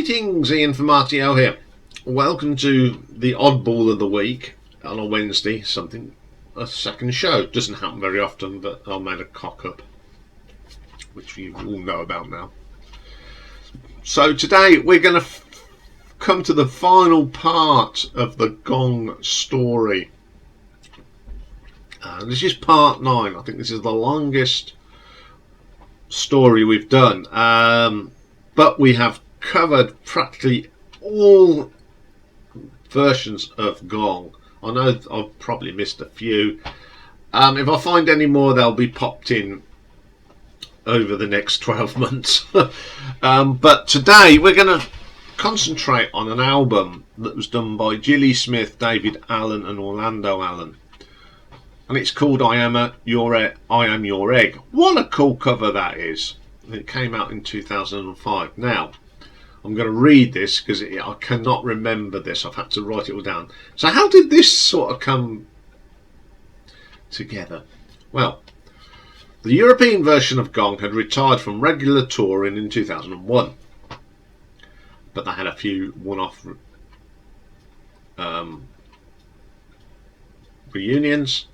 Greetings, Iain from RTO here. Welcome to the oddball of the week on a Wednesday. A second show. Doesn't happen very often, but I made a cock up, which you all know about now. So today we're going to come to the final part of the Gong story. This is part 9. I think this is the longest story we've done, but we have covered practically all versions of Gong. I know I've probably missed a few. If I find any more, they'll be popped in over the next 12 months. But today we're going to concentrate on an album that was done by Gilli Smyth Daevid Allen and Orlando Allen, and it's called I Am Your Egg. What a cool cover that is. It came out in 2005. Now I'm going to read this because I cannot remember this. I've had to write it all down. So how did this sort of come together? Well, the European version of Gong had retired from regular touring in 2001, but they had a few one-off reunions,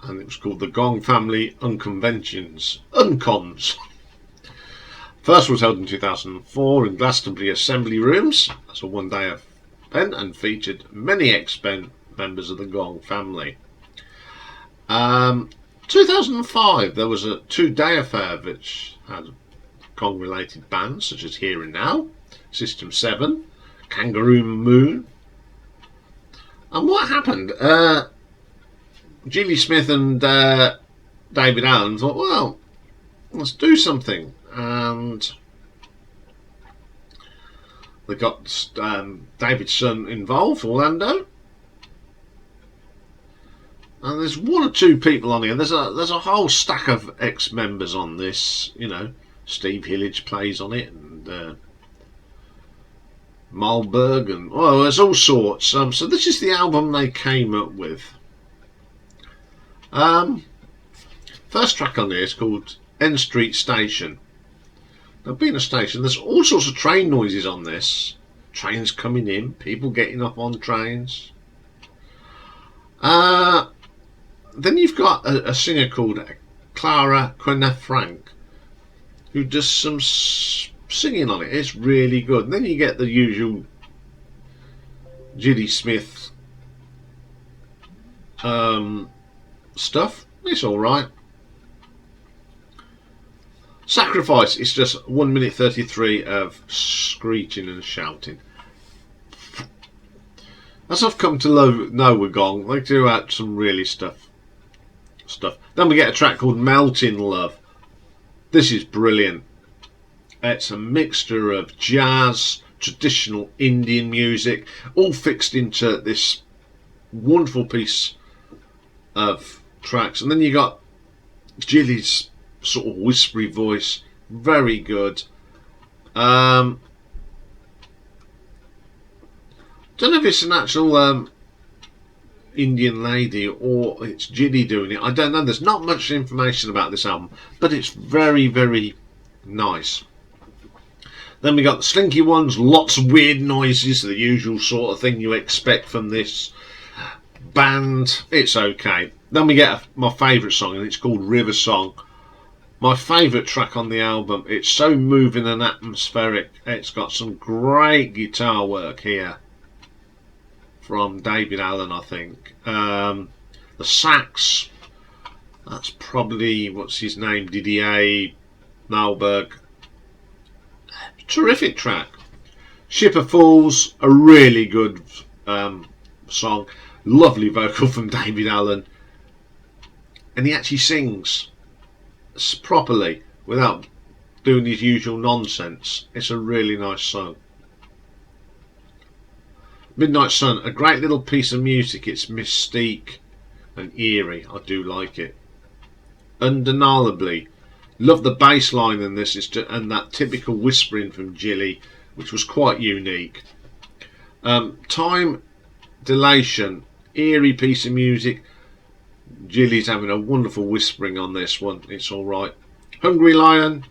and it was called the Gong Family Uncons. First was held in 2004 in Glastonbury Assembly Rooms as a one-day event and featured many ex-members of the Gong family. 2005 there was a two-day affair which had Gong-related bands such as Here and Now, System 7, Kangaroo Moon. And what happened? Gilli Smyth and Daevid Allen thought, well, let's do something, and they got David's son involved, Orlando, and there's one or two people on here. There's a whole stack of ex-members on this. You know, Steve Hillage plays on it, and Malberg, and there's all sorts. So this is the album they came up with. First track on there is called N Street Station. Now, being a station, there's all sorts of train noises on this. Trains coming in, people getting up on trains. Then you've got a singer called Clara Quenna-Frank who does some singing on it. It's really good. And then you get the usual Gilli Smyth stuff. It's alright. Sacrifice is just 1 minute 33 of screeching and shouting. As I've come to know with Gong, they do out some really stuff. Then we get a track called Melting Love. This is brilliant. It's a mixture of jazz, traditional Indian music, all fixed into this wonderful piece of tracks. And then you got Gilli's sort of whispery voice, very good. Don't know if it's an actual Indian lady or it's Gilli doing it. I don't know. There's not much information about this album, but it's very, very nice. Then we got the Slinky Ones, lots of weird noises, the usual sort of thing you expect from this band. It's okay. Then we get my favourite song, and it's called River Song. My favourite track on the album. It's so moving and atmospheric. It's got some great guitar work here from Daevid Allen, I think. The sax, that's probably, what's his name, Didier Malberg. Terrific track. Ship of Fools, a really good song. Lovely vocal from Daevid Allen. And he actually sings properly without doing his usual nonsense. It's a really nice song. Midnight Sun, a great little piece of music. It's mystique and eerie. I do like it. Undeniably, love the bass line in this, and that typical whispering from Gilli, which was quite unique. Time Dilation, eerie piece of music. Gilli's having a wonderful whispering on this one. It's alright. Hungry Lion,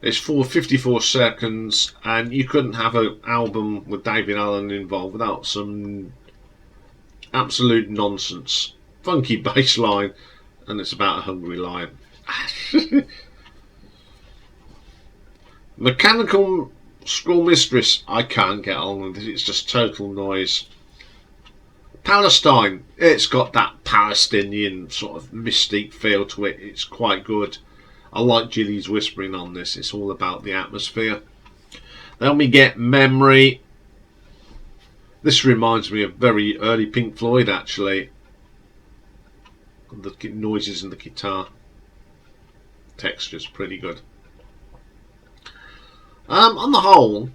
It's for 54 seconds, and you couldn't have an album with David Allen involved without some absolute nonsense. Funky bass line, and it's about a hungry lion. Mechanical Schoolmistress, I can't get on with it. It's just total noise. Palestine, it's got that Palestinian sort of mystique feel to it. It's quite good. I like Gilli's whispering on this. It's all about the atmosphere. Then we get Memory. This reminds me of very early Pink Floyd, actually. The noises in the guitar. Texture's pretty good. On the whole,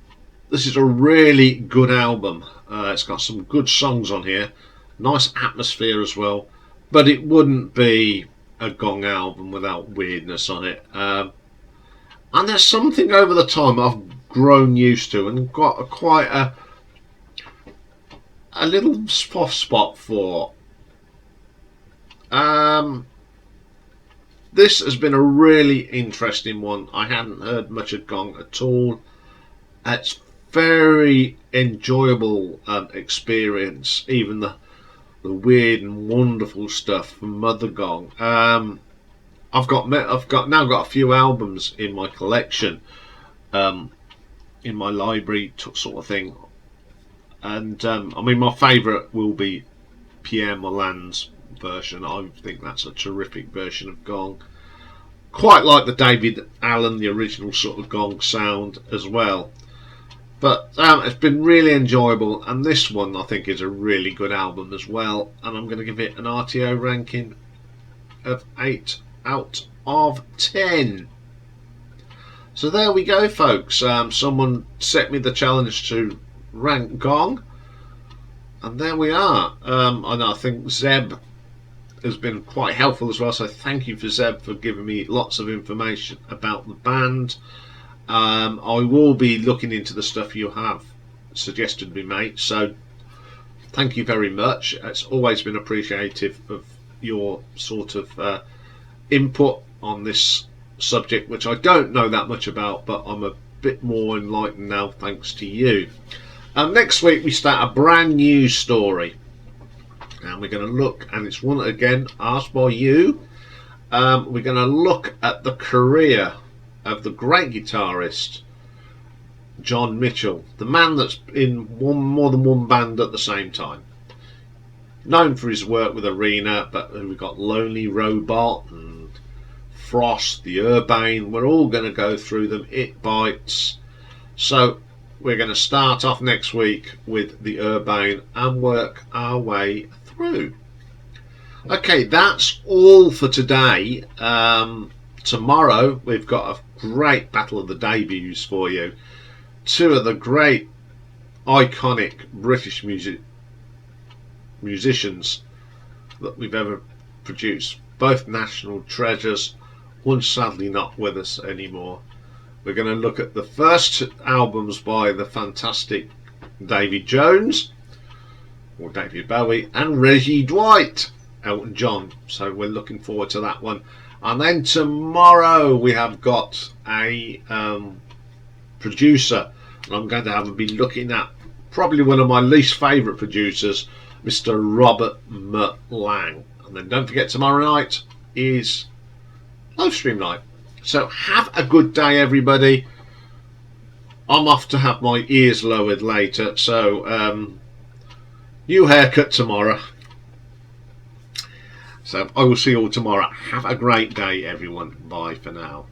this is a really good album. It's got some good songs on here. Nice atmosphere as well. But it wouldn't be a Gong album without weirdness on it. And there's something over the time I've grown used to and got quite a little soft spot for. This has been a really interesting one. I hadn't heard much of Gong at all. It's very enjoyable experience, even the weird and wonderful stuff from Mother Gong. I've now got a few albums in my collection, in my library sort of thing, and I mean my favourite will be Pierre Molin's version. I think that's a terrific version of Gong. Quite like the David Allen, the original sort of Gong sound as well. But it's been really enjoyable, and this one I think is a really good album as well, and I'm going to give it an RTO ranking of 8 out of 10. So there we go, folks. Someone set me the challenge to rank Gong, and there we are. And I think Zeb has been quite helpful as well, so thank you for Zeb for giving me lots of information about the band. I will be looking into the stuff you have suggested me, mate, so thank you very much. It's always been appreciative of your sort of input on this subject, which I don't know that much about, but I'm a bit more enlightened now thanks to you. Next week we start a brand new story, and we're going to look, and it's one again asked by you. We're going to look at the career of the great guitarist John Mitchell, the man that's in more than one band at the same time. Known for his work with Arena, but we've got Lonely Robot and Frost, the Urbane. We're all going to go through them. It Bites. So we're going to start off next week with the Urbane and work our way through. Okay, that's all for today. Tomorrow we've got a great battle of the debuts for you. Two of the great iconic British musicians that we've ever produced, both national treasures. One sadly not with us anymore. We're going to look at the first albums by the fantastic David Jones, or David Bowie, and Reggie Dwight, Elton John. So we're looking forward to that one. And then tomorrow we have got a producer, and I'm going to be looking at probably one of my least favourite producers, Mr. Robert Lang. And then don't forget, tomorrow night is live stream night. So have a good day, everybody. I'm off to have my ears lowered later, so new haircut tomorrow. So I will see you all tomorrow. Have a great day, everyone. Bye for now.